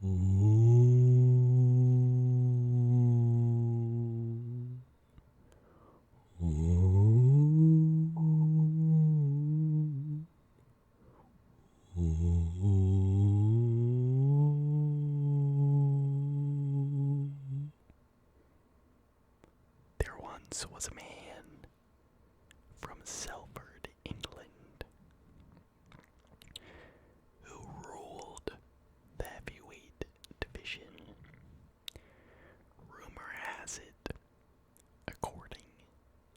There once was a man from Salkilld, England, who ruled the heavyweight division. Rumor has it, according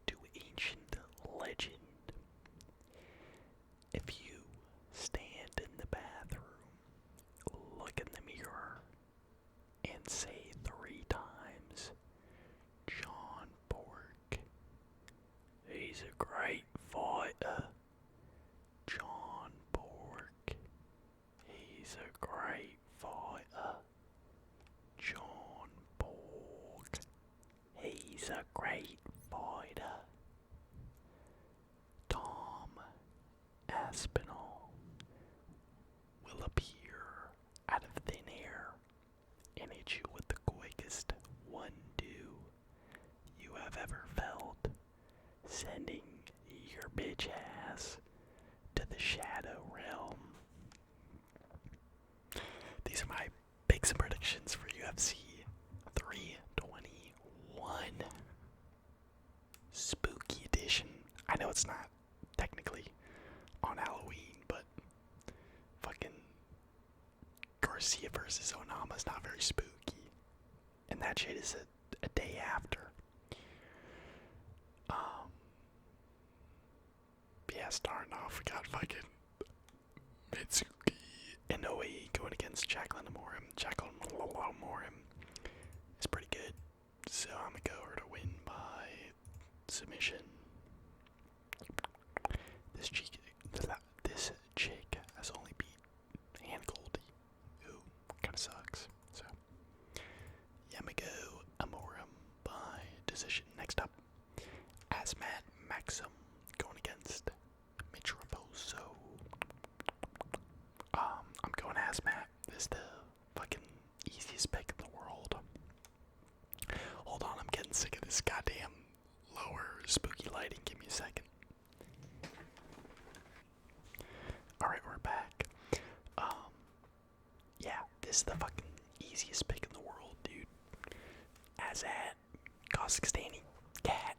to ancient legend, if you stand in the bathroom, look in the mirror, and say 3 times, John Bork, he's a great fighter. John Bork, he's a great fighter. John Bork, he's a great fighter. Tom Aspinall will appear out of thin air and hit you with the quickest 1-2 you have ever felt, sending your bitch ass to the shadow realm. These are my picks and predictions for UFC 321 Spooky Edition. I know it's not technically on Halloween, but fucking Garcia versus Onama is not very spooky, and that shit is a day after. Yeah, starting off, we got fucking Mitsuki Inoue going against Jacqueline Amorim. Jacqueline Amorim is pretty good, so I'm gonna go her to win by submission. This chick has only beat Ann Goldie, who kind of sucks. So yeah, I'm gonna go Amorim by decision. Next up, Asmat Maxim going against Mitch Raposo. I'm going Asmat. This is the fucking easiest pick in the world. Hold on, I'm getting sick of this goddamn lower spooky lighting. Give me a second. Alright, we're back. Yeah, this is the fucking easiest pick in the world, dude. Azat, Kazakhstani cat,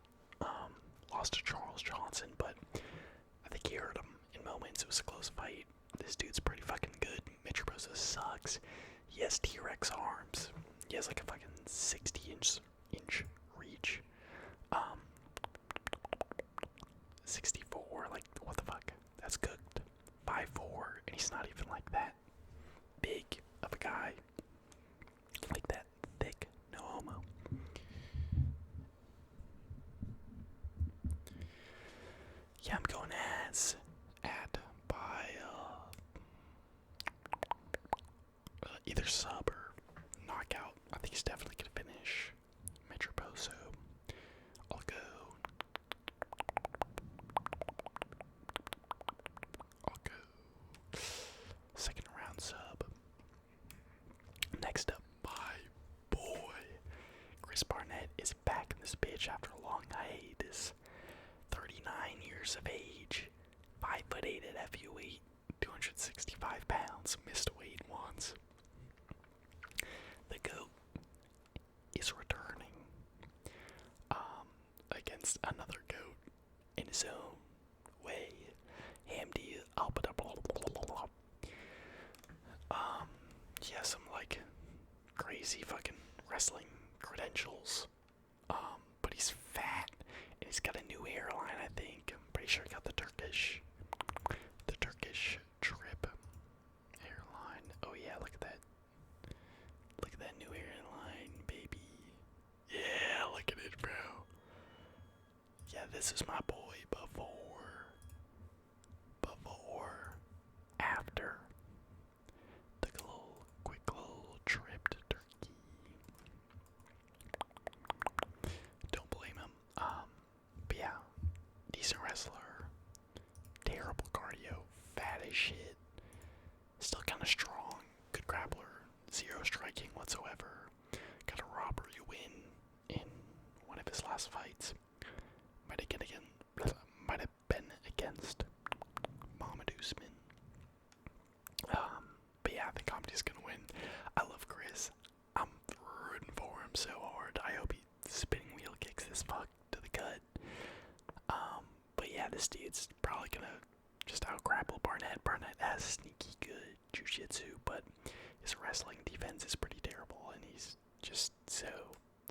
lost to Charles Johnson, but I think he hurt him in moments. It was a close fight. This dude's pretty fucking good. Mitch Raposo sucks. He has T-Rex arms. He has like a fucking 60-inch reach. 64, like, what the fuck? That's cooked. 5'4", and he's not even like that big of a guy. Like that thick, no homo. Yeah, I'm going as at by either sub or knockout. I think he's definitely gonna finish Mitch Raposo. I'll go second round sub. Next up, my boy Chris Barnett is back in this bitch after a long hiatus. 39 years of age, 5'8" at heavyweight, 265 pounds, missed weight once. The GOAT is returning against another GOAT in his own way. Hamdi Alpadablabla. He has some like crazy fucking wrestling credentials. But he's fat and he's got a new hairline, I think. I'm pretty sure he got the Turkish trip hairline. Oh yeah, look at that. Look at that new hairline, baby. Yeah, look at it, bro. Yeah, this is my boy after the quick little trip to Turkey. Don't blame him. But yeah, decent wrestler. Terrible cardio. Fat as shit. Still kind of strong. Good grappler. zero striking whatsoever. Got a robbery win in one of his last fights. Might have been against Mohamed Usman. But yeah, I think Comte's gonna win. I love Chris. I'm rooting for him so hard. I hope he spinning wheel kicks this fuck to the gut. But yeah, this dude's probably gonna just out-grapple Barnett. Barnett has sneaky good jiu-jitsu, but his wrestling defense is pretty terrible, and he's just so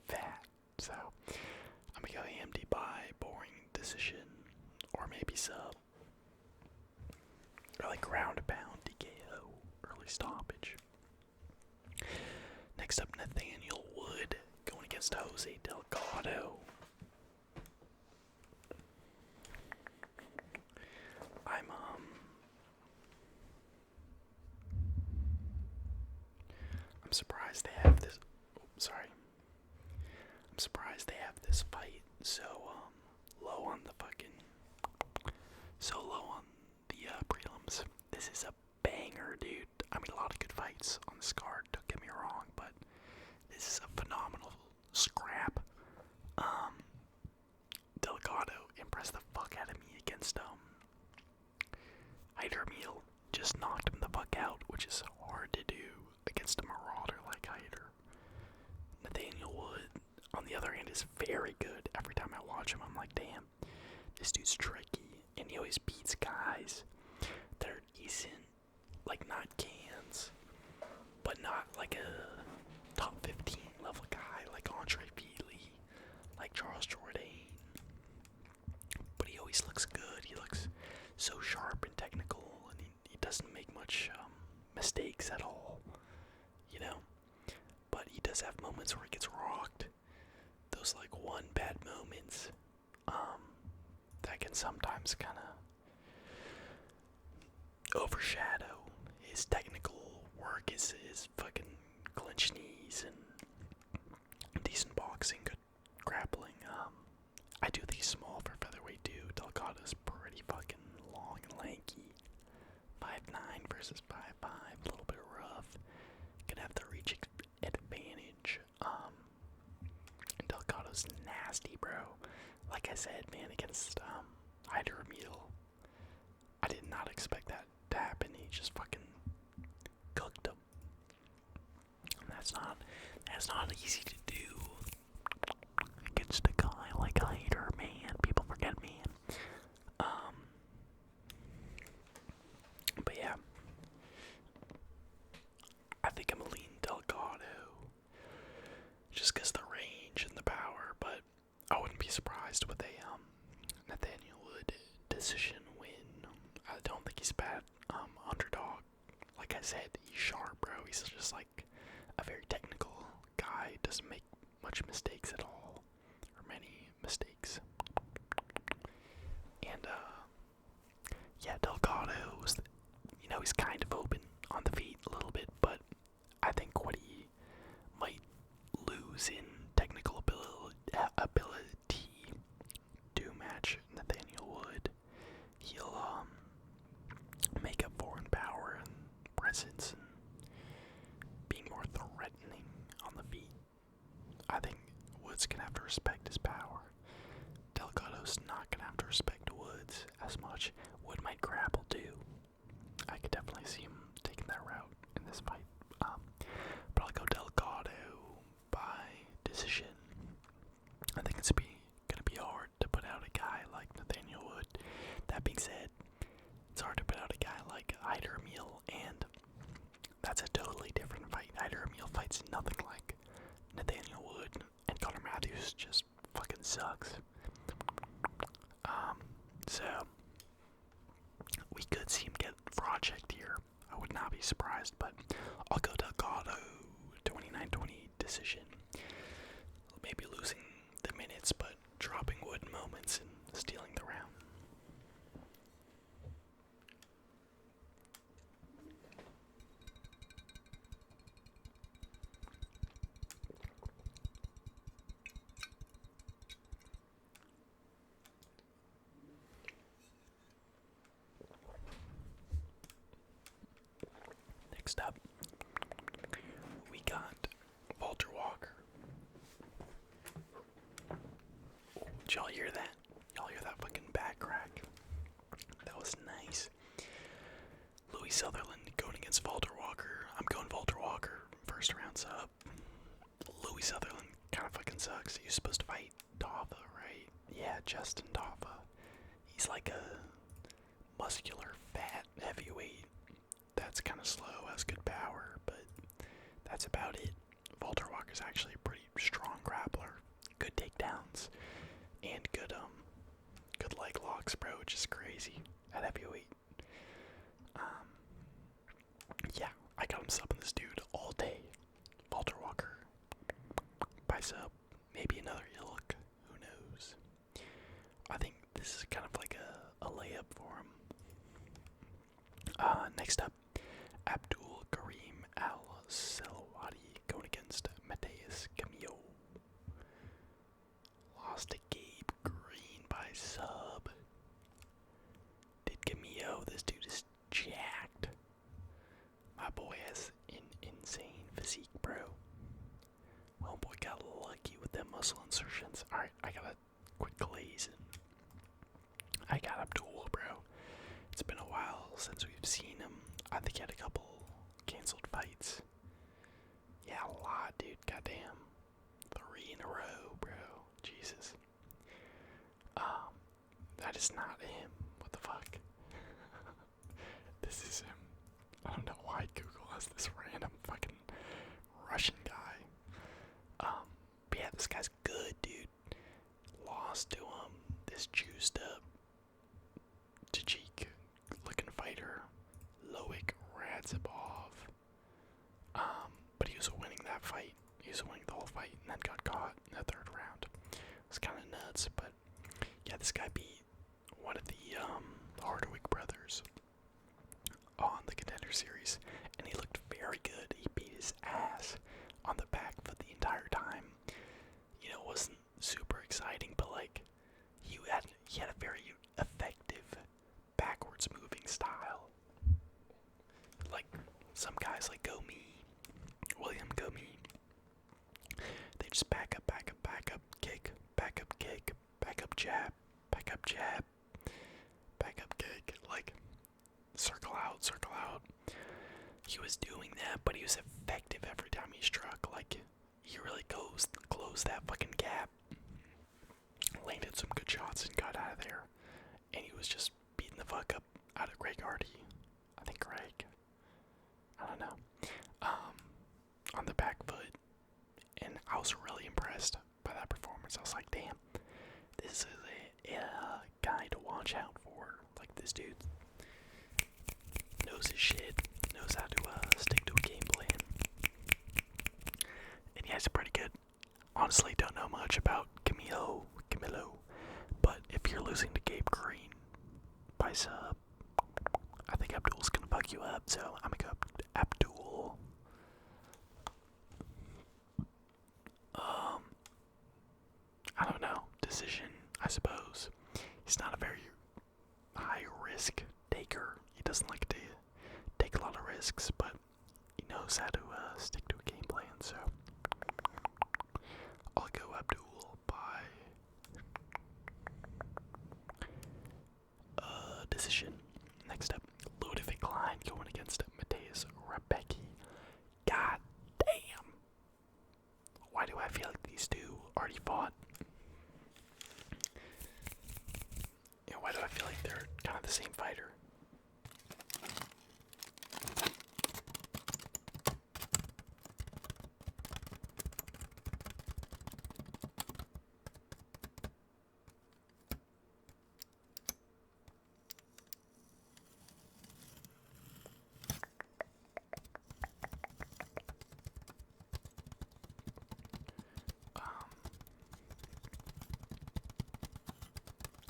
fat. So I'm gonna go AMD by boring decision, or maybe sub, or like ground pound TKO, early stoppage. Next up, Nathaniel Wood going against Jose Delgado. I'm surprised they have this. I'm surprised they have this fight so low on the prelims. This is a banger, dude. I mean, a lot of good fights on this card. Don't get me wrong, but this is a phenomenal scrap. Delgado impressed the fuck out of me against Hydermeal. Just knocked him the fuck out, which is hard to do against a marauder like Hyder. Nathaniel Wood, on the other hand, is very good. Every time I watch him, I'm like, damn, this dude's tricky, and he always beats guys that are decent, like not cans, but not like a top 15 level guy like Andre Feely, like Charles Jourdain. But he always looks good. He looks so sharp and technical, and he doesn't make much mistakes at all, you know. But he does have moments where he gets rocked. Those like one bad moments that can sometimes kind of overshadow his technical work, his fucking clinch knees and decent boxing, good grappling. I do think he's small for featherweight too. Delgado's pretty fucking long and lanky. 5'9" versus 5'5", a little bit rough. Gonna have the reach advantage. And Delgado's nasty, bro. Like I said, man, against Hydermeal, I did not expect that to happen. He just fucking cooked him. And that's not easy to do against a guy like Hyder, man. People forget, man. But yeah, I think I'm gonna lean Delgado just because the range and the power, but I wouldn't be surprised with a Nathaniel Wood decision win. I don't think he's a bad underdog. Like I said, he's sharp, bro. He's just like a very technical guy. Doesn't make much mistakes at all, or many mistakes. And yeah, Delgado was, he's kind of open on the feet a little bit, but I think what he might lose in technical ability to match Nathaniel Wood, he'll make up for in power and presence and being more threatening on the feet. I think Woods gonna have to respect his power. Delgado's not gonna have to respect Woods as much. Wood might grapple too. I could definitely see him taking that route in this fight. But I'll go Delgado by decision. I think it's gonna be hard to put out a guy like Nathaniel Wood. That being said, it's hard to put out a guy like Hydermeal, and that's a totally different fight. Hydermeal fights nothing like Nathaniel Wood, and Connor Matthews just fucking sucks. So we could see him get project here. I would not be surprised, but I'll go Delgado 29-20 decision. Maybe losing the minutes, but dropping Wood moments and stealing the round. Next up, Walter Walker. Did y'all hear that? Y'all hear that fucking back crack? That was nice. Louis Sutherland going against Walter Walker. I'm going Walter Walker. First round sub. Louis Sutherland kind of fucking sucks. He was supposed to fight Dava, right? Yeah, Justin Dava. He's like a muscular, fat heavyweight that's kind of slow, has good power, but that's about it. Walter Walker's actually a pretty strong grappler, good takedowns, and good leg locks, bro, which is crazy at heavyweight. Yeah, I got him subbing this dude all day. Walter Walker by sub, maybe another Ilk, who knows? I think this is kind of like a layup for him. Next up, Abdul Karim Al-Selawadi going against Mateus Camillo. Lost to Gabe Green by sub. Did Camillo, this dude is jacked. My boy has an insane physique, bro. Well, boy got lucky with them muscle insertions. Alright, I gotta quit glazing. I got Abdul, bro. It's been a while since we've seen him. I think he had a couple canceled fights. Yeah, a lot, dude. Goddamn. 3 in a row, bro. Jesus. That is not him. What the fuck? This is him. I don't know why Google has this random fucking Russian guy. But yeah, this guy's good, dude. Lost to this juiced up Tajik looking fighter, Loic Radzhabov. But he was winning that fight. He was winning the whole fight and then got caught in the 3rd round. It was kind of nuts, but yeah, this guy beat one of the Hardwick brothers on the Contender Series, and he looked very good. He beat his ass on the back foot the entire time. You know, it wasn't super exciting, but like he had a very effective backwards moving style. Like some guys like William Gomi, they just back up, kick, back up, jab, back up, jab, back up, kick, like circle out. He was doing that, but he was effective every time he struck. Like, he really closed that fucking gap, landed some good shots and got out of there. And he was just beating the fuck up out of Greg Hardy. I think Greg. I don't know. On the back foot. And I was really impressed by that performance. I was like, damn, this is a guy to watch out for. Like, this dude knows his shit, knows how to stick to a game plan. And yeah, he's pretty good. Honestly, don't know much about Camilo, but if you're losing to Gabe Green by sub, I think Abdul's gonna fuck you up, so I'm gonna go Abdul. I don't know. Decision, I suppose. He's not a very high risk taker. He doesn't like to take a lot of risks, but he knows how to stick to a game plan, so I'll go Abdul by decision. Next up, Ludwig Klein going against Mateus Rebecci. God damn. Why do I feel like these two already fought? You know, why do I feel like they're kind of the same fighter?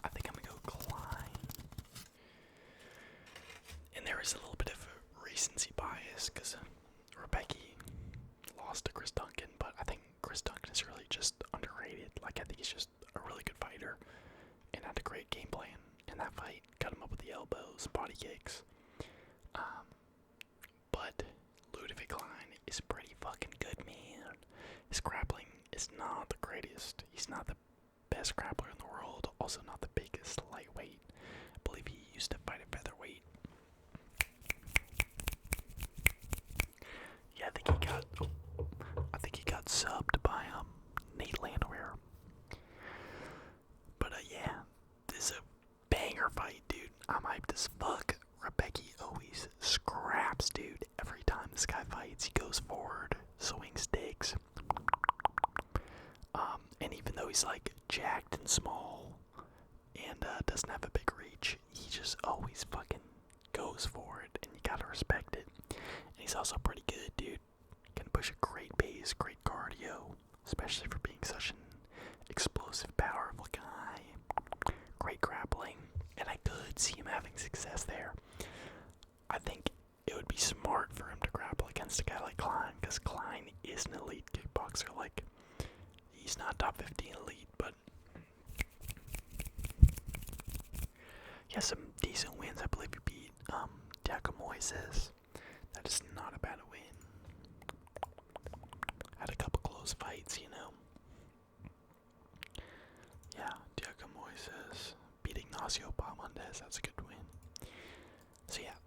I think I'm gonna go Klein. And there is a little bit of recency bias because Rebecci lost to Chris Duncan, but I think Chris Duncan is really just underrated. Like, I think he's just a really good fighter and had a great game plan in that fight. Cut him up with the elbows, body kicks. But Ludwig Klein is pretty fucking good, man. greatest. He's not the best grappler in the world, also not the biggest lightweight. I believe he used to fight at featherweight. Yeah, I think he got subbed by Nate Landwehr. But yeah, this is a banger fight, dude. I'm hyped as fuck. Rebecci always scraps, dude. Every time this guy fights, he goes forward, swings digs. And even though he's like jacked and small and doesn't have a big reach, he just always fucking goes for it, and you gotta respect it. And he's also pretty good, dude. Can push a great pace, great cardio, especially for being such an explosive, powerful guy. Great grappling, and I could see him having success there. I think it would be smart for him to grapple against a guy like Klein, because Klein is an elite kickboxer. Like, he's not top 15 elite, but he has some decent wins. I believe he beat Giacomo says. That is not a bad win. Had a couple close fights, you know. Yeah, Giacomo says beat Ignacio Palmondes. That's a good win. So yeah,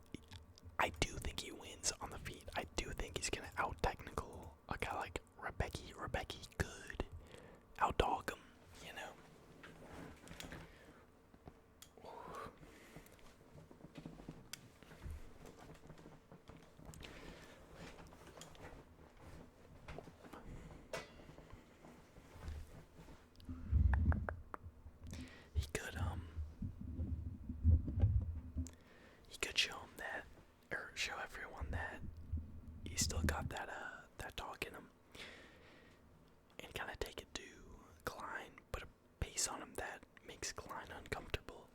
I do think he wins on the feet. I do think he's gonna out-technical a guy like Rebecci. Rebecci could out-dog him, you know. He could show him that, or show everyone that he's still got that dog in him, and kind of take it to Klein, put a pace on him that makes Klein uncomfortable.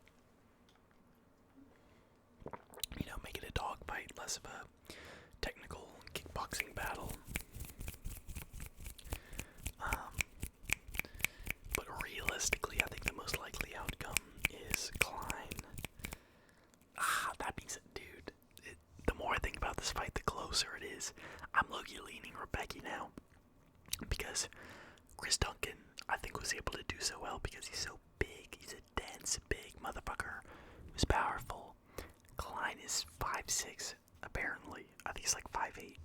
You know, make it a dog fight, less of a technical kickboxing battle. But realistically, I think the most likely outcome is Klein. That being said, dude, the more I think about this fight, the closer it is. I'm low-key leaning Rebecci now, because Chris Duncan, I think, was able to do so well because he's so big. He's a dense, big motherfucker who's powerful. Klein is 5'6", apparently. I think he's like 5'8".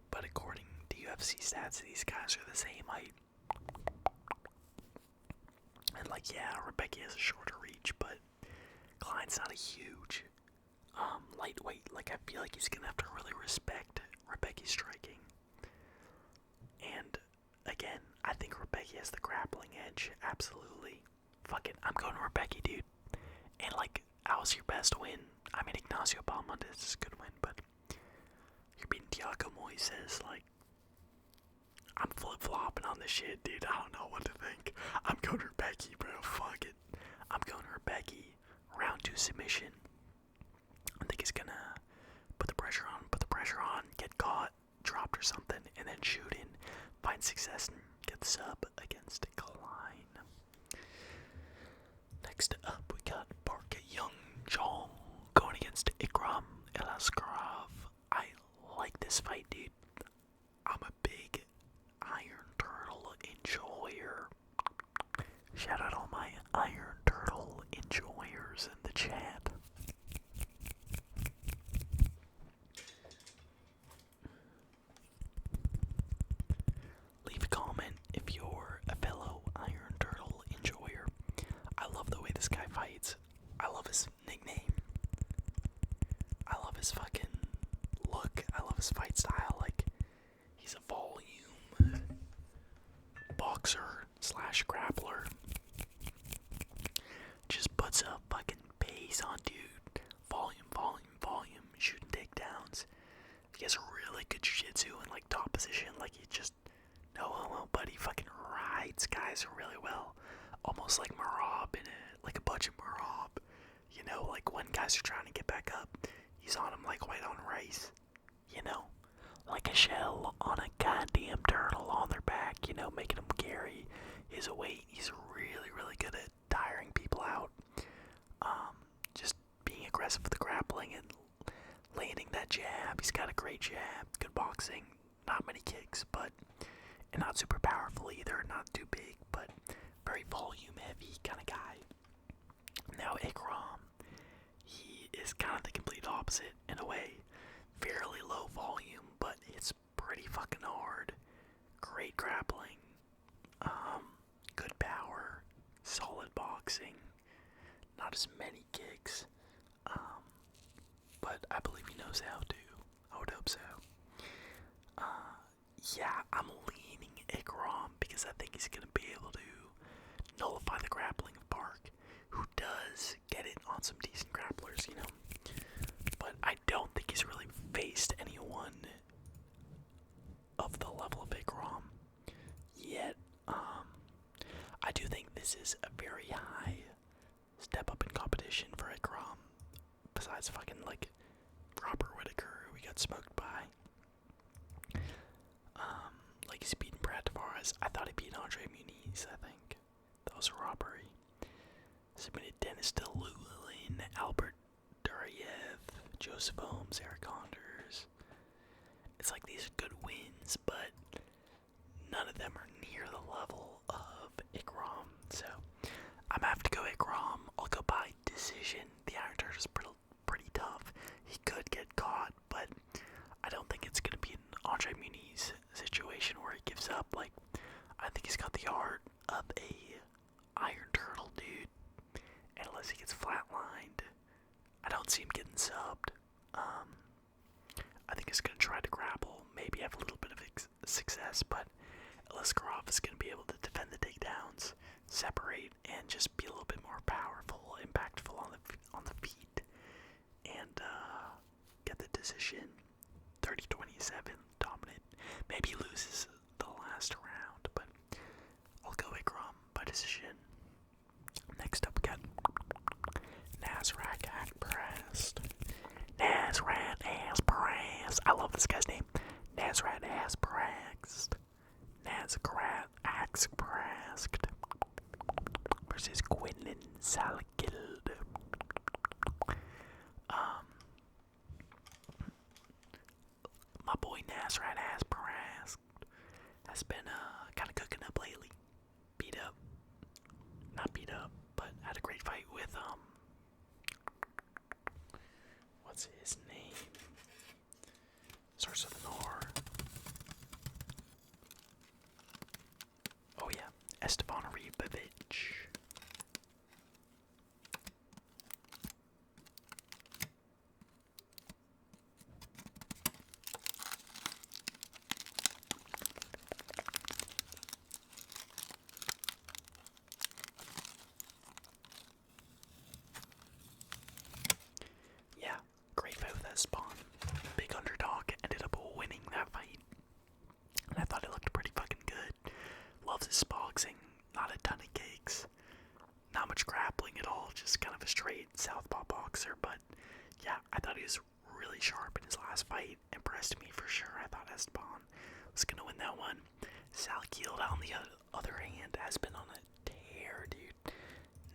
But according to UFC stats, these guys are the same height. And like, yeah, Rebecci has a shorter reach, but Klein's not a huge lightweight. Like, I feel like he's gonna have to really respect Rebecci's striking. And again, I think Rebecci has the grappling edge. Absolutely. Fuck it, I'm going to Rebecci, dude. And like, how was your best win? I mean, Ignacio Palmondes is a good win, but you're beating Tiago Moises. Like, I'm flip-flopping on this shit, dude. I don't know what to think. I'm going to Rebecci, bro. Fuck it. I'm going to Rebecci. Round 2 submission. I think he's gonna put the pressure on, get caught, dropped or something, and then shoot in, find success, and get the sub against Klein. Next up, we got Park Young-jong going against Ikram Aliskerov. I like this fight, dude. I'm a big Iron Turtle enjoyer. Shout out all my Iron Turtle enjoyers in the chat. Leave a comment if you're a fellow Iron Turtle enjoyer. I love the way this guy fights. I love his nickname. I love his fucking look. I love his fight style. Like, he's a volume boxer slash grappler. Just puts a fucking pace on, dude. Volume, shooting takedowns. He has really good jiu-jitsu and like top position. Like, he just, no homo, but he fucking rides guys really well. Almost like Murab in it, like a budget Murab. You know, like when guys are trying to get back up, he's on them like white on rice. You know, like a shell on a goddamn turtle on their back. You know, making them carry his weight. He's really, really good at tiring people out. Just being aggressive with the grappling and landing that jab. He's got a great jab, good boxing, not many kicks, but and not super powerful either, not too big, but very volume heavy kind of guy. Now Ikram, he is kind of the complete opposite in a way. Fairly low volume, but it's pretty fucking hard. Great grappling, good power, solid boxing, not as many kicks, but I believe he knows how to. I would hope so. Yeah, I'm leaning Ikram because I think he's gonna be able to nullify the grappling of Park, who does get it on some decent grapplers, you know. But I don't think he's really faced anyone of the level of Ikram yet. I do think this is a very high step up in competition for Ikram. Besides fucking like Robert Whittaker, who we got smoked by. Like he's beaten Brad Tavares. I thought he beat Andre Muniz, I think. That was a robbery. Submitted Dennis DeLuin, Albert Duryev, Joseph Holmes, Eric Condors. It's like these are good wins, but none of them are near the level of Ikram. So I'm gonna have to go Ikram. I'll go by decision. The Iron Turtle is pretty tough. He could get caught, but I don't think it's gonna be an Andre Muniz situation where he gives up. Like, I think he's got the art of a Iron Turtle, dude. And unless he gets flatlined, I don't see him getting subbed. I think he's gonna try to grapple, maybe have a little bit of success, but Aliskerov is gonna be able to defend the takedowns, separate, and just be a little bit more powerful, impactful on the feet, and get the decision. 30-27, dominant. Maybe he loses the last round, but I'll go Ikram by decision. Next up, we got Nazarat pressed. Nazarat pressed. I love this guy's name. Nazarat pressed. Nazarat pressed. Versus Quinlan Salkilld. My boy Nazarat has been kind of cooking up lately. Not beat up, but had a great fight with what's his name? Starts with an R. Oh yeah, Esteban Rebecci. Spawn, big underdog, ended up winning that fight, and I thought it looked pretty fucking good. Loves his boxing, not a ton of kicks, not much grappling at all, just kind of a straight southpaw boxer, but yeah, I thought he was really sharp in his last fight, impressed me for sure. I thought Esteban was gonna win that one. Salkilld, on the other hand, has been on a tear, dude.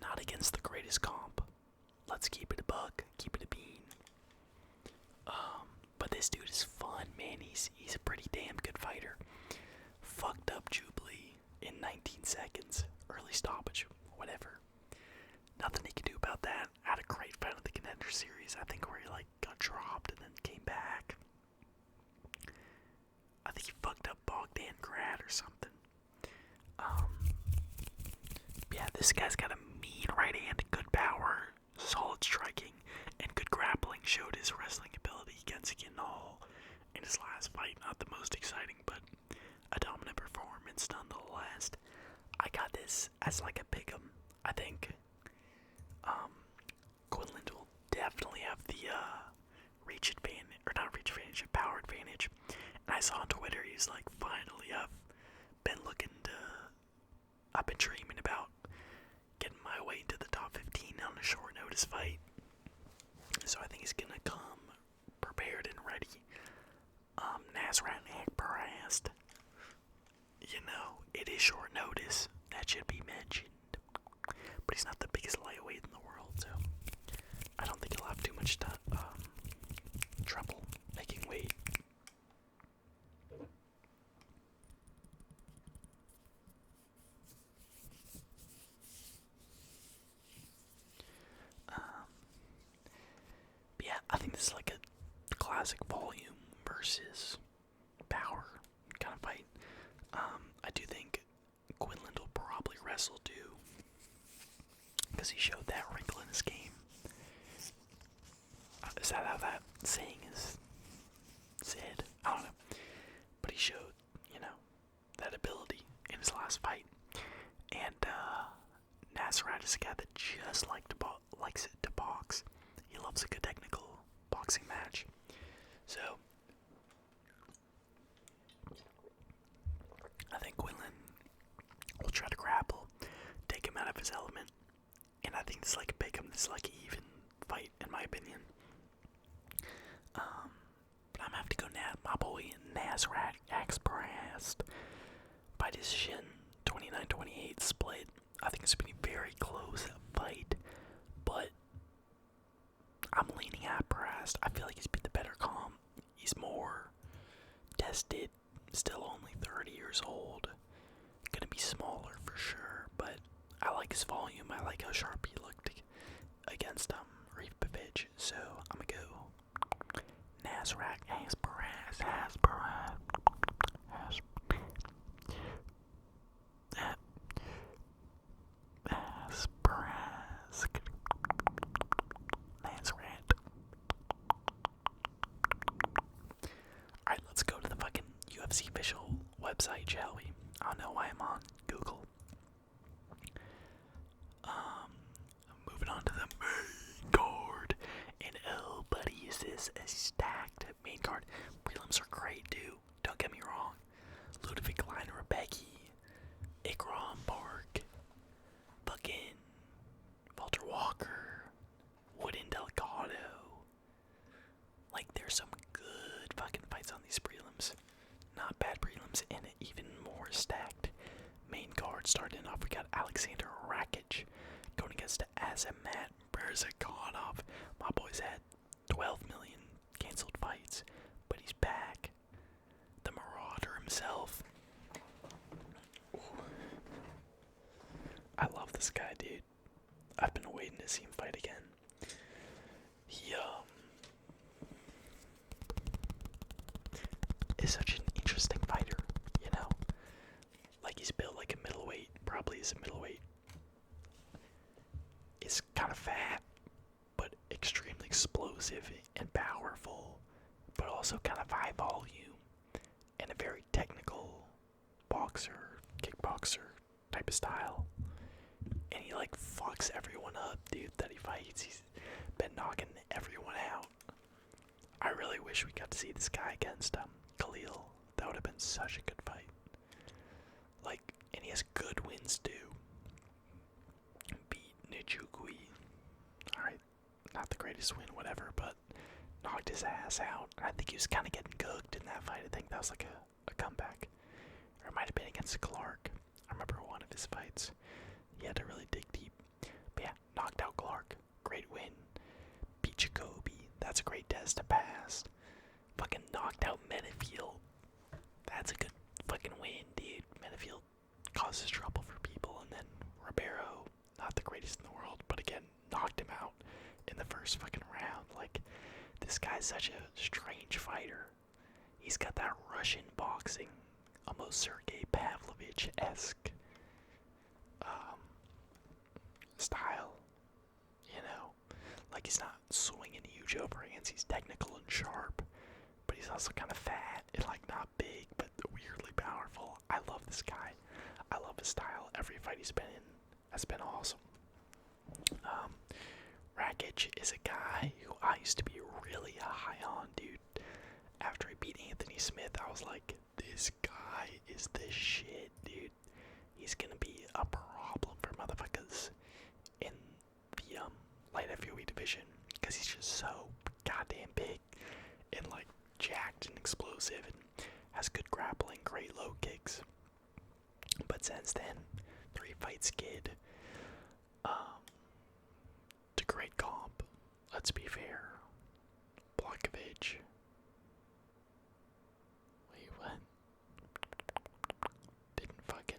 Not against the greatest comp. Let's keep it a buck, keep it a bean. But this dude is fun, man. He's a pretty damn good fighter. Fucked up Jubilee in 19 seconds. Early stoppage, whatever. Nothing he can do about that. Had a great fight in the Contender Series, I think, where he like got dropped and then came back. I think he fucked up Bogdan Grad or something. Yeah, this guy's got a mean right hand, good power, solid striking, and good grappling. Showed his wrestling ability against Ginal in his last fight. Not the most exciting, but a dominant performance nonetheless. I got this as like a pick'em. I think Quinlan will definitely have the reach advantage, or not reach advantage, power advantage. And I saw on Twitter, he's like, finally, I've been dreaming about getting my way into the top 15 on a short notice fight. So I think he's gonna come prepared and ready. Nazarat pressed. You know, it is short notice. That should be mentioned. But he's not the biggest lightweight in the world, so I don't think he'll have too much trouble making weight. classic volume versus power kind of fight. I do think Quinlan will probably wrestle too, because he showed that wrinkle in his game. Is that how that saying is said? I don't know. But he showed, that ability in his last fight. And Nazarat is a guy that just likes it to box. He loves a good technical boxing match. So I think Quinlan will try to grapple, take him out of his element, and I think this is like an even fight in my opinion. But I'm gonna have to go my boy Nazarat expressed by decision 29-28 split. I think it's been a very close fight, but I'm leaning at Prest. I feel like he's beat the better comp. He's more tested, still only 30 years old. Gonna be smaller for sure, but I like his volume. I like how sharp he looked against Rebecci. So I'm gonna go Nazarat as Prest. Alright, let's go to the fucking UFC official website, shall we? I don't know why I'm on Google. Moving on to the main card. And oh, buddy, is this a stacked main card? Prelims are great, too. Don't get me wrong. Klein, Rebecci, Ikram Park, fucking Walter Walker, Wooden Delgado. Like, there's some good fucking fights on these prelims. Not bad prelims, and an even more stacked main card. Starting off, we got Rakage going against Azamat Murzakanov. My boy's had 12 million canceled fights, but he's back. The Marauder himself. Ooh. I love this guy, dude. I've been waiting to see him fight again. He is such an interesting fighter, Like, he's built like a middleweight, probably is a middleweight. Is kind of fat, but extremely explosive and powerful, but also kind of high volume, and a very technical boxer, kickboxer type of style. And he like fucks everyone up, dude, that he fights. He's been knocking everyone out. I really wish we got to see this guy against Khalil. That would have been such a good fight. Like, and he has good wins too. Beat Nijugui. Alright, not the greatest win, whatever, but knocked his ass out. I think he was kind of getting cooked in that fight. I think that was like a comeback. Or it might have been against Clark. I remember one of his fights. He had to really dig deep. But yeah, knocked out Clark. Great win. Beat Jacoby. That's a great test to pass. Fucking knocked out Menefield. That's a good fucking win, dude. Menefield causes trouble for people. And then Ribeiro, not the greatest in the world, but again, knocked him out in the first fucking round. Like, this guy's such a strange fighter. He's got that Russian boxing, almost Sergei Pavlovich-esque style, like he's not swinging huge overhands. He's technical and sharp, but he's also kind of fat and like not big, but weirdly powerful. I love this guy. I love his style. Every fight he's been in has been awesome. Rakage is a guy who I used to be really high on, dude. After I beat Anthony Smith, I was like, this guy is the shit, dude. He's gonna be a problem for motherfuckers in the light heavyweight division, because he's just so goddamn big and like jacked and explosive and has good grappling, great low kicks. But since then, 3 fights kid. To great comp. Let's be fair. Volkov. Wait, what? Didn't fucking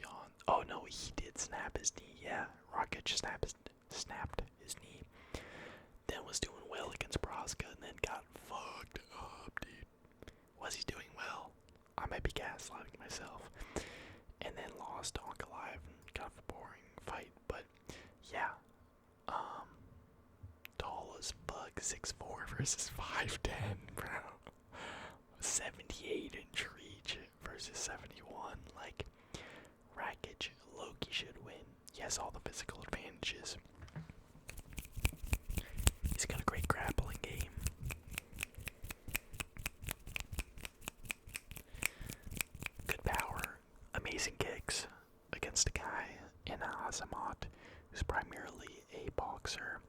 yawn. Oh no, he did snap his knee. Yeah, Rakage snapped his knee. Then was doing well against Braska and then got fucked up, dude. Was he doing well? I might be gaslighting myself. And then lost to Ankalaev and kind of a boring fight, but yeah. Tall as fuck, 6'4" versus 5'10", bro. 78-inch reach versus 71. Like, Rakage, Loki should win. He has all the physical advantages. He's got a great grappling game. Good power, amazing kicks against a guy in Azamat who's primarily a boxer.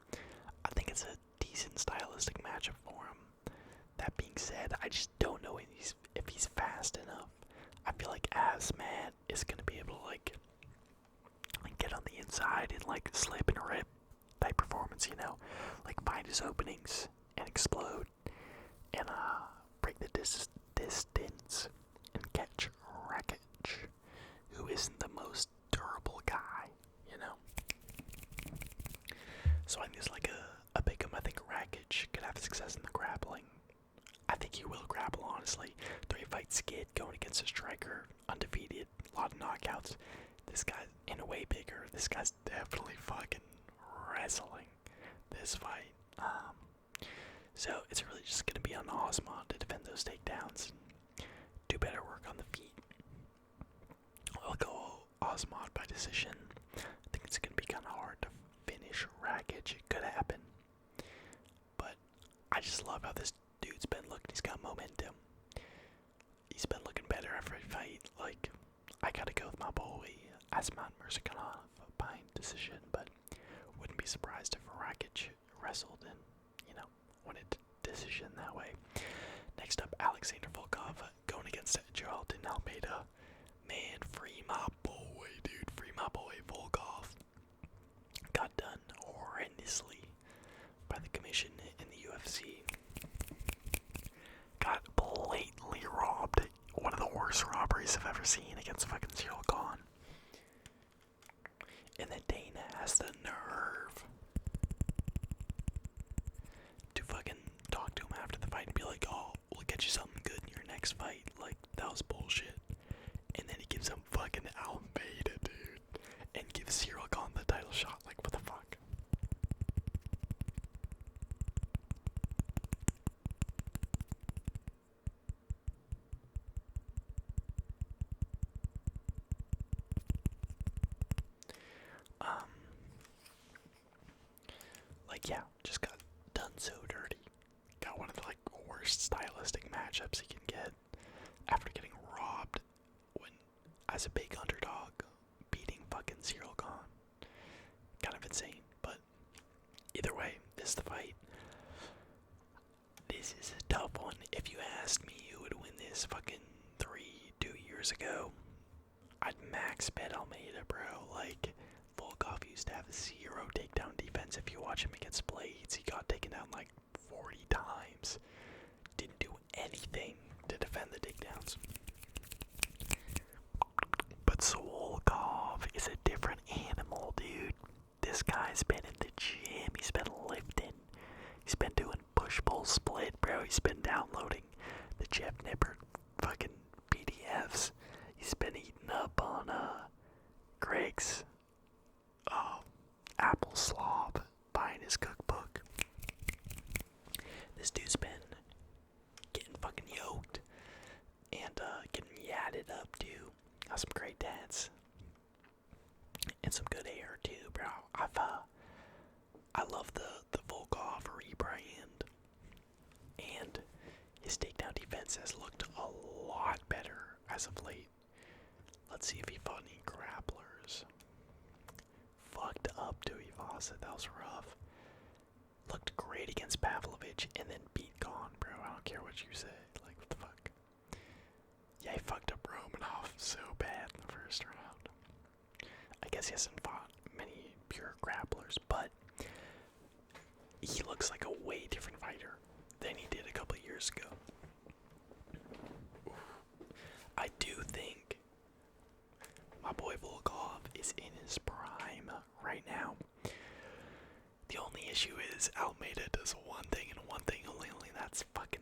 I think it's a decent stylistic matchup for him. That being said, I just don't know if he's fast enough. I feel like Asmat is gonna be able to like get on the inside and like slip and rip type performance, you know, like find his openings and explode and break the distance and catch Rakage, who isn't the most durable guy, you know. So I think it's like a pick'em. I think Rakage could have success in the grappling. I think he will grapple, honestly. 3-fight skid going against a striker, undefeated, a lot of knockouts. This guy's in a way bigger. This guy's definitely fucking wrestling this fight. So it's really just gonna be on Osmond to defend those takedowns and do better work on the feet. I'll go Osmond by decision. I think it's gonna be kind of hard to finish Rakage. It could happen, but I just love how this dude's been looking. He's got momentum. He's been looking better every fight. Like, I gotta go with my boy Asmat Murzakanov by decision, but wouldn't be surprised if Rakage wrestled and, you know, won a decision that way. Next up, Alexander Volkov going against Geraldine Almeida. Man, free my boy, dude. Free my boy Volkov. Got done horrendously by the commission in the UFC. Got blatantly robbed. One of the worst robberies I've ever seen against fucking Cyril Gahn. And then Dana has the nerve to fucking talk to him after the fight and be like, oh, we'll get you something good in your next fight. Like, that was bullshit. And then he gives him fucking Almeida, dude. And gives Cyril Gahn the title shot. Like, what the fuck? Like, yeah, just got done so dirty. Got one of the, like, worst stylistic matchups he can get after getting robbed when, as a big underdog, beating fucking Cyril Gahn. Kind of insane, but either way, this is the fight. This is a tough one. If you asked me who would win this fucking 2 years ago, I'd max bet Almeida, bro. Like, Volkov used to have 0 takedown defense. If you watch him against Blades, he got taken down like 40 times. Didn't do anything to defend the takedowns. But Volkov is a different animal, dude. This guy's been in the gym. He's been lifting. He's been doing push-pull split, bro. He's been downloading the Jeff Nippert fucking PDFs. He's been eating up on Greg's apple slob, buying his cookbook. This dude's been getting fucking yoked and getting yadded up too. Got some great dance and some good air too, bro. I love the Volkov rebrand, and his takedown defense has looked a lot better as of late. Let's see if he fought any grapplers. Fucked up to Ivasa, that was rough. Looked great against Pavlovich and then beat Gahn, bro. I don't care what you say. Like, what the fuck? Yeah, he fucked up Romanov so bad in the first round. I guess he hasn't fought many pure grapplers, but he looks like a way different fighter than he did a couple years ago. I do think my boy Volkov is in his prime right now. The only issue is Almeida does does one thing and one thing only, that's fucking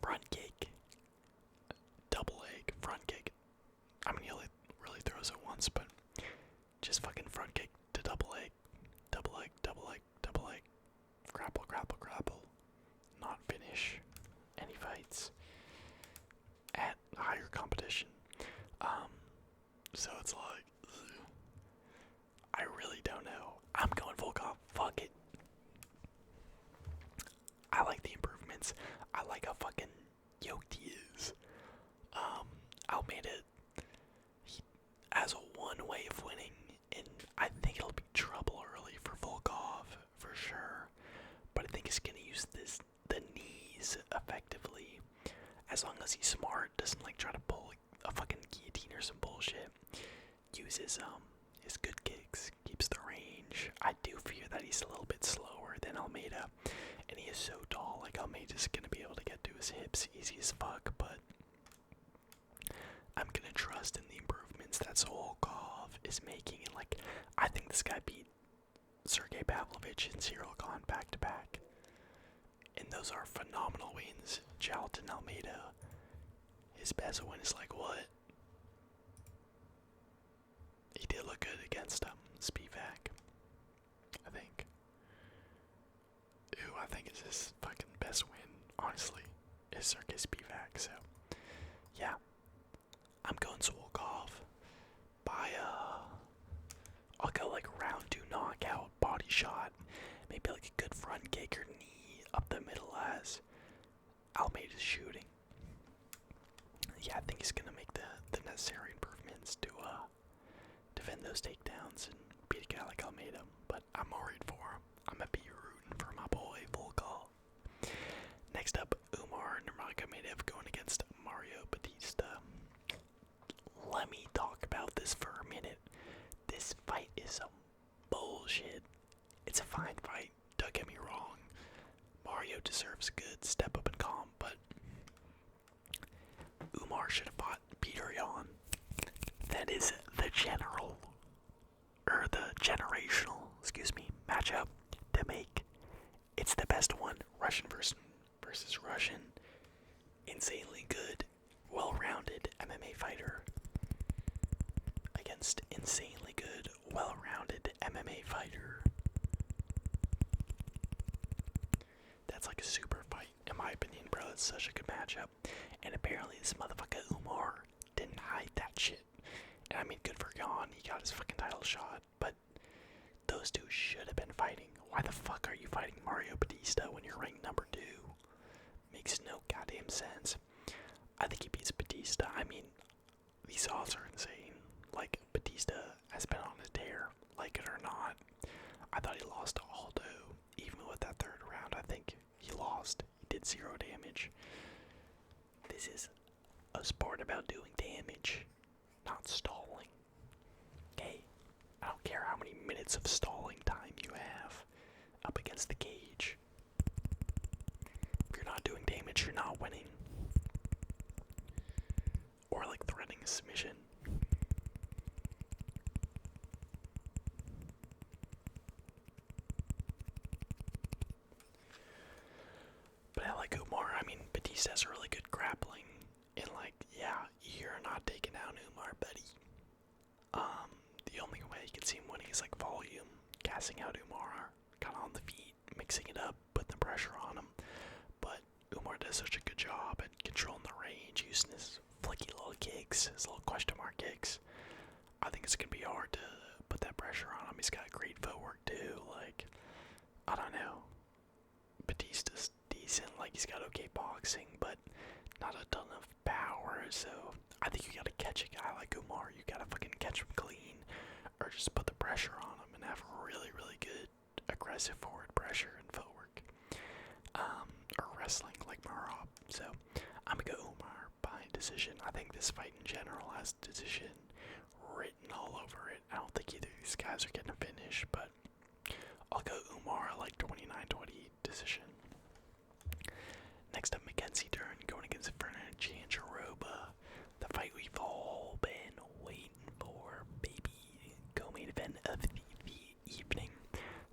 front kick. Double leg, front kick. I mean, he only really throws it once, but just fucking front kick to double leg. Double leg, double leg, double leg. Grapple, grapple, grapple. Not finish any fights at higher competition. So it's like, ugh. I really don't know. I'm going Volkov. Fuck it. I like the improvements. I like how fucking yoked he is. Almeida, he has a one way of winning, and I think it'll be trouble early for Volkov for sure. But I think he's gonna use the knees effectively, as long as he's smart. Doesn't like try to pull like a fucking guillotine or some bullshit. Uses his good kicks, keeps the range. I do fear that he's a little bit slower than Almeida, and he is so tall. Like Almeida's gonna be able to get to his hips easy as fuck, but I'm gonna trust in the improvements that Volkov is making, and like I think this guy beat Sergey Pavlovich and Cyril Gane back to back, and those are phenomenal wins. Charlton Almeida, his best win is like what? He did look good against Spivak, I think. Who I think is his fucking best win, honestly, is Sergey Spivak. So yeah, I'm going Volkov by I'll go like round 2 knockout, body shot, maybe like a good front kick or knee up the middle as Almeida's shooting. Yeah, I think he's gonna make the necessary improvements to defend those takedowns and beat a guy like Almeida. But I'm worried for him. I'm gonna be rooting for my boy Volkov. Next up, Umar Nurmagomedov going against Mario Batista. Let me talk about this for a minute. This fight is some bullshit. It's a fine fight, don't get me wrong. Mario deserves a good step up and calm, but Umar should have fought Peter Yan. That is the generational, matchup to make. It's the best one. Russian versus Russian. Insanely good, well-rounded MMA fighter against insanely good, well-rounded MMA fighter. That's like a super fight, in my opinion, bro. It's such a good matchup. And apparently this motherfucker Umar didn't hide that shit. And I mean, good for Yan, he got his fucking title shot, but those two should have been fighting. Why the fuck are you fighting Mario Batista when you're ranked number 2? Makes no goddamn sense. I think he beats Batista. I mean, these odds are insane. Like, Batista has been on a tear, like it or not. I thought he lost to Aldo. Even with that third round, I think he lost. He did 0 damage. This is a sport about doing damage, not stalling. Okay? I don't care how many minutes of stalling time you have up against the cage. If you're not doing damage, you're not winning. Or like threatening a submission. But I like Umar. I mean, Batista has really good grappling. And like, yeah, you're not taking down Umar, buddy. The only way you can see him winning is like volume. Gassing out Umar, kind of on the feet, mixing it up, putting the pressure on him. But Umar does such a good job at controlling the range, using his flicky little kicks, his little question mark kicks. I think it's going to be hard to put that pressure on him. He's got great footwork too. Like, I don't know. Batista's decent. Like, he's got okay boxing, but not a ton of power. So I think you got to catch a guy like Umar. You got to fucking catch him clean, or just put the pressure on him and have really, really good aggressive forward pressure and footwork. Or wrestling like Marab. So I'm gonna go Umar by decision. I think this fight in general has decision written all over it. I don't think either of these guys are getting a finish, but I'll go Umar like 29-20 decision. Next up, Mackenzie Dern going against Jandiroba. The fight we've all been waiting for, baby. Co-main event of the evening.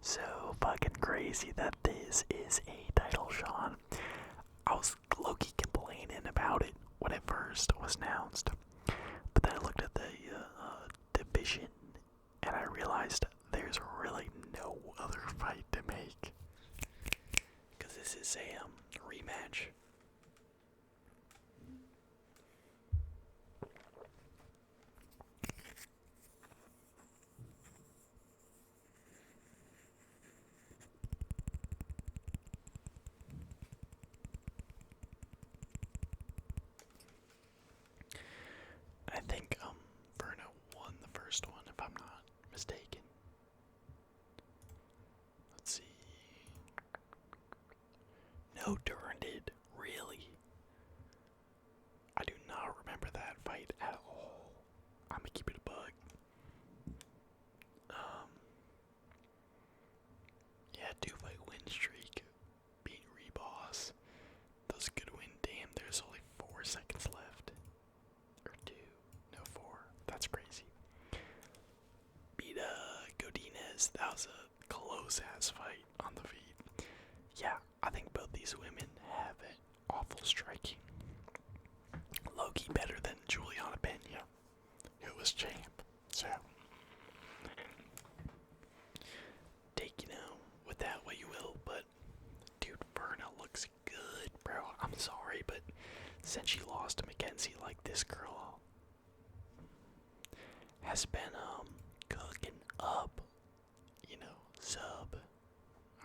So fucking crazy that this this is a title shot. I was low-key complaining about it when it first was announced, but then I looked at the division and I realized there's really no other fight to make, because this is a rematch. I think Verna won the first one, if I'm not mistaken. Let's see. No, Dern did. Really? I do not remember that fight at all. I'm gonna keep it a bug. Yeah, 2-fight win streak. Beat Reboss. That was a good win. Damn, there's only 4 seconds left. Or 2. No, 4. That's crazy. Beat Godinez. That was a close-ass fight on the feet. Yeah, I think both these women have an awful striking. Low-key better than Juliana Pena, who was champ. So, take, with that what you will, but dude, Verna looks good, bro. I'm sorry, but since she lost to Mackenzie, like, this girl has been cooking up, sub.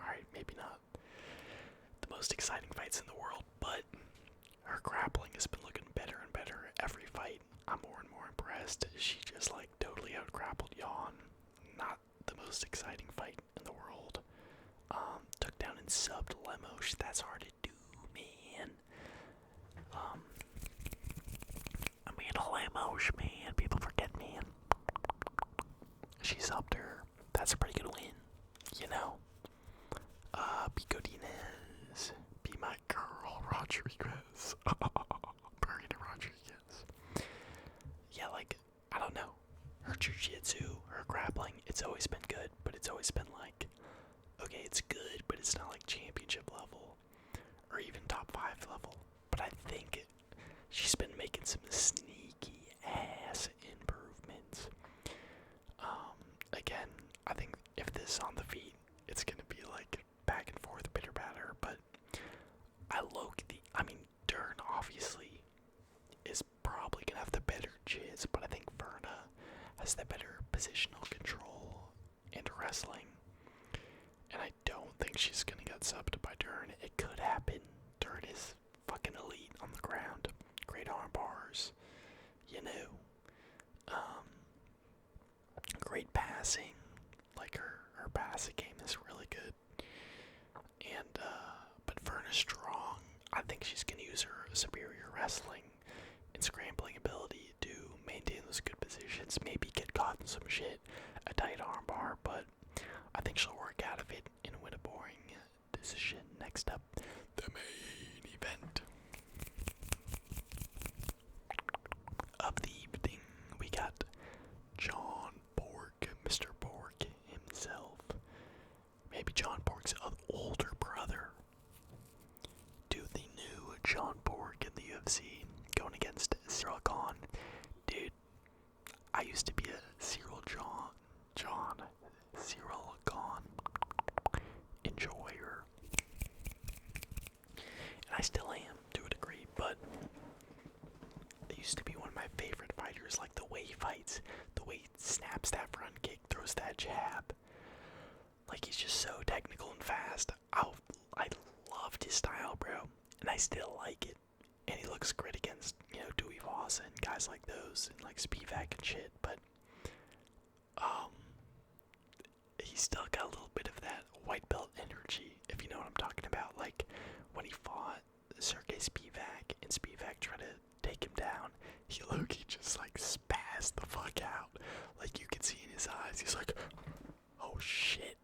Alright, maybe not the most exciting fights in the world, but her grappling has been looking better and better every fight. I'm more and more impressed. She just like totally out-grappled Yawn. Not the most exciting fight in the world. Took down and subbed Lemos. That's hard to do, man. Amanda Lemos, man. People forget, man. She subbed her. That's a pretty good win. Be Godinez. Be my girl, Rodriguez. Burning Rodriguez. Yeah, like, I don't know. Her jiu-jitsu, her grappling, it's always been good, but it's always been like, okay, it's good, but it's not like championship level, or even top 5 level. But I think she's been making some sneaky ass improvements. Again, I think if this is on the feet, it's gonna be like back and forth bitter batter, but Dern obviously is probably gonna have the better jizz, but I think Verna has the better positional control and wrestling, and I don't think she's gonna get subbed by Dern. It could happen. Dern is fucking elite on the ground, great arm bars, great passing. Like her passing game is really good, and but Verna's strong. I think she's gonna use her superior wrestling and scrambling ability to maintain those good positions. Maybe get caught in some shit, a tight arm bar, but I think she'll work out of it and win a boring decision. Next up, the main event of the evening. We got John Borg, Mr. Borg himself. Maybe John Borg's older brother. To the new John Borg in the UFC, going against Cyril Gane. Dude, I used to be a Cyril Gane enjoyer. And I still am, to a degree, but he used to be one of my favorite fighters. Like the way he fights, the way he snaps that front kick, throws that jab. Like, he's just so technical and fast. I loved his style, bro, and I still like it. And he looks great against, Dewey Voss and guys like those, and like Spivak and shit, but he's still got a little bit of that white belt energy, if you know what I'm talking about. Like, when he fought Sergey Spivak, and Spivak tried to take him down, he low-key just like spazzed the fuck out. Like, you could see in his eyes, he's like, oh shit.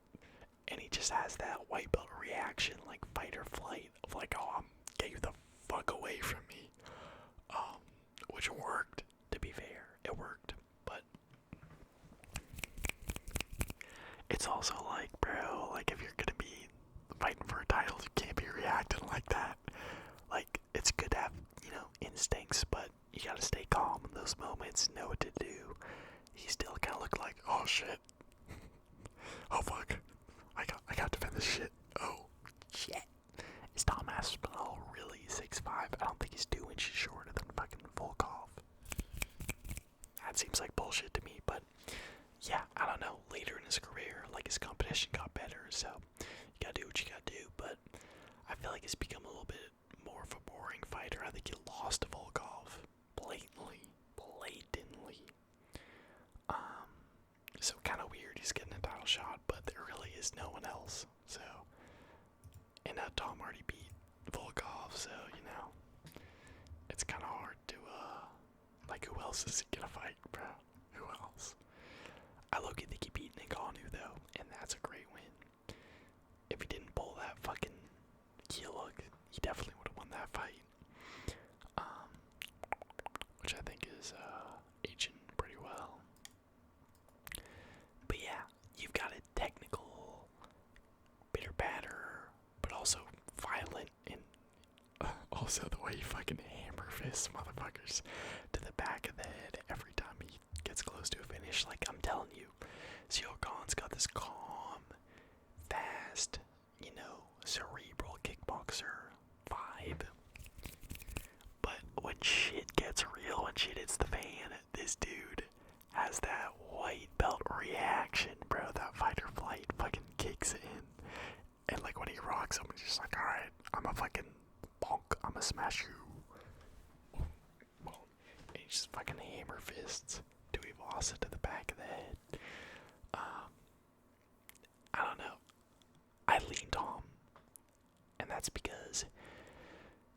And he just has that white belt reaction, like fight or flight, of like, oh, get you the fuck away from me. Which worked, to be fair. It worked, but it's also like, bro, like, if you're gonna be fighting for a title, instincts, but you gotta stay calm in those moments, know what to do. He still kind of looked like, oh shit, oh fuck, I got to defend this shit. Oh shit. Is Tom Aspinall really 6'5"? I don't think he's 2 inches shorter than fucking Volkov. That seems like bullshit to me, but yeah, I don't know. Later in his career, like, his competition got better, so you gotta do what you gotta do, but I feel like he's become a little bit more of a boring fighter. I think he lost to Volkov blatantly. So kind of weird he's getting a title shot, but there really is no one else. So, and Tom already beat Volkov, so, you know, it's kind of hard to, like, who else is he gonna fight, bro? Who else? I low-key think he beat Ngannou, though, and that's a great win. If he didn't pull that fucking heel hook, he definitely would have won that fight. Which I think is, aging pretty well. But yeah, you've got a technical, bitter batter, but also violent, and also the way he fucking hammer fists motherfuckers to the back of the head every time he gets close to a finish. Like, I'm telling you, Ciryl Gane's got this calm, fast, you know, cerebral kickboxer vibe. But when shit gets real, when shit hits the fan, this dude has that white belt reaction, bro. That fight or flight fucking kicks in. And like when he rocks him, he's just like, alright, I'm a fucking bonk, I'm a smash you. And he just fucking hammer fists Tuivasa to the back of the head. I don't know. I lean Tom. And that's because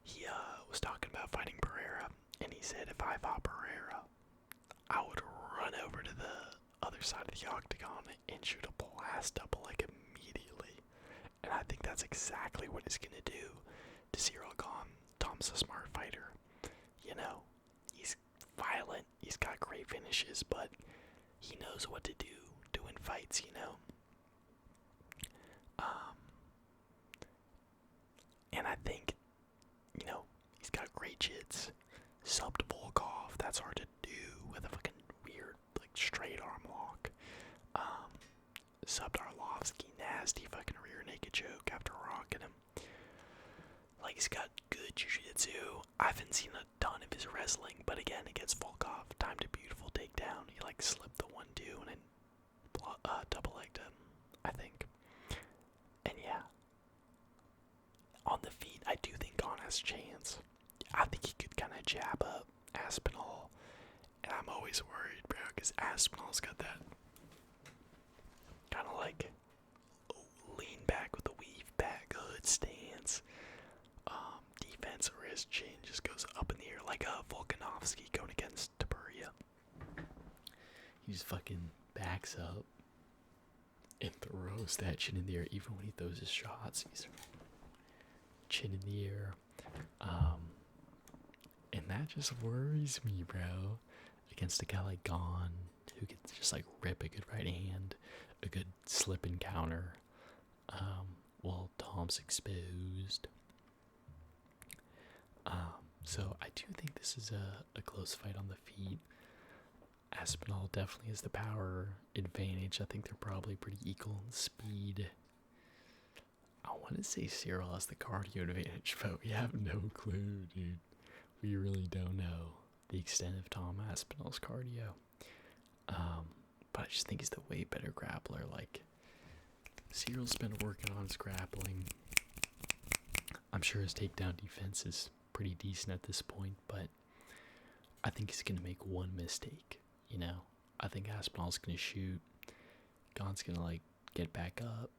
he was talking about fighting Pereira, and he said if I fought Pereira, I would run over to the other side of the octagon and shoot a blast double leg immediately. And I think that's exactly what he's gonna do to Ciryl Gane. Tom's a smart fighter. You know, he's violent, he's got great finishes, but he knows what to do in fights, you know. And I think, you know, he's got great jits. Subbed Volkov, that's hard to do with a fucking weird, like, straight arm lock. Subbed Arlovsky, nasty fucking rear naked choke after rocking him. Like, he's got good jiu-jitsu. I haven't seen a ton of his wrestling, but again, against Volkov, timed a beautiful takedown. He, like, slipped the 1-2 and then double-legged him, I think. And yeah, on the feet, I do think Gane has a chance. I think he could kind of jab up Aspinall, and I'm always worried, bro, because Aspinall's got that kind of like lean back with the weave back hood stance. Defense where his chin just goes up in the air like a Volkanovski going against Taburia. He just fucking backs up and throws that chin in the air, even when he throws his shots. He's chin in the air. And that just worries me, bro. Against a guy like Gane, who could just like rip a good right hand, a good slip and counter, while Tom's exposed. So I do think this is a close fight on the feet. Aspinall definitely has the power advantage. I think they're probably pretty equal in speed. I want to say Ciryl has the cardio advantage, but we have no clue, dude. We really don't know the extent of Tom Aspinall's cardio. But I just think he's the way better grappler. Like, Cyryl's been working on his grappling. I'm sure his takedown defense is pretty decent at this point, but I think he's going to make one mistake, you know? I think Aspinall's going to shoot. Gane's going to, like, get back up,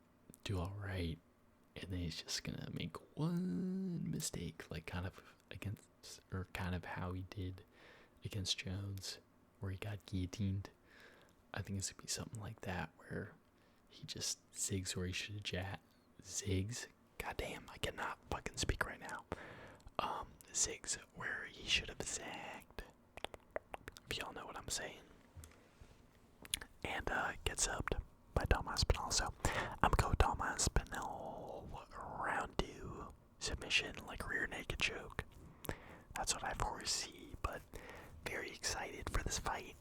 do alright, and then he's just going to make one mistake, like, kind of against, or kind of how he did against Jones, where he got guillotined. I think it's going to be something like that, where he just zigs where he should have zigs? Goddamn, I cannot fucking speak right now. Zigs where he should have zagged. If y'all know what I'm saying. And gets subbed by Tom Aspinall. So I'm going Tom Aspinall round 2 submission, like rear naked choke. That's what I foresee, but very excited for this fight.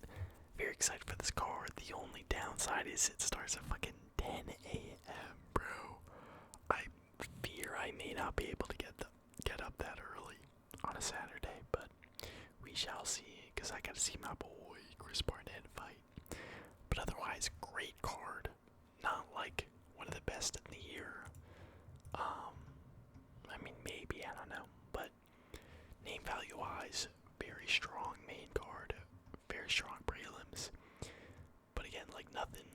Very excited for this card. The only downside is it starts at fucking 10 a.m., bro. I fear I may not be able to get up that early on a Saturday, but we shall see, because I gotta see my boy Chris Barnett fight. But otherwise, great card. Not like one of the best in the year. I mean, maybe, I don't know, but name value wise, very strong main card, very strong prelims. But again, like nothing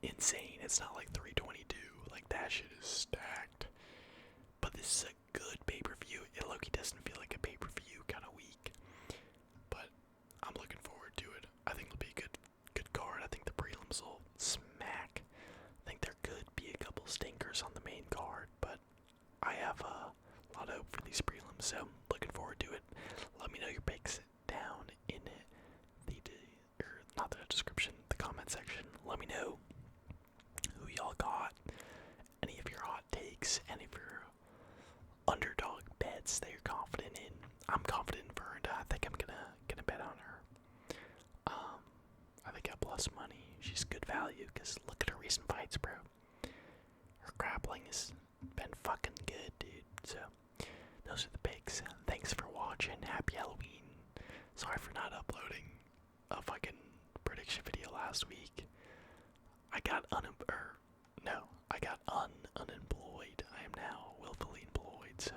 insane. It's not like 322. Like that shit is stacked. But this is a good pay-per-view. It low-key doesn't feel like a pay-per-view kind of week. But I'm looking forward to it. I think it'll be a good card. I think the prelims will smack. I think there could be a couple stinkers on the main card, but I have a lot of hope for these prelims, so looking forward to it. Let me know your picks down in not the description, the comment section. Let me know who y'all got, any of your hot takes, any of your underdog bets that you're confident in. I'm confident in Verda. I think I'm gonna bet on her. I think I plus money. She's good value because look at her recent fights, bro. Her grappling has been fucking good, dude. So those are the picks. Thanks for watching. Happy Halloween. Sorry for not uploading a fucking prediction video last week. I got unemployed. I am now willfully employed, so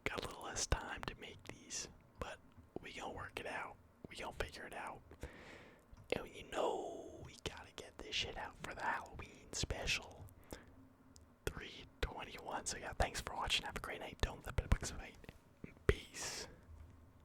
got a little less time to make these, but we gonna work it out. We gonna figure it out. And you know we gotta get this shit out for the Halloween special. 3/21. So yeah, thanks for watching. Have a great night. Don't let the books fight. Peace.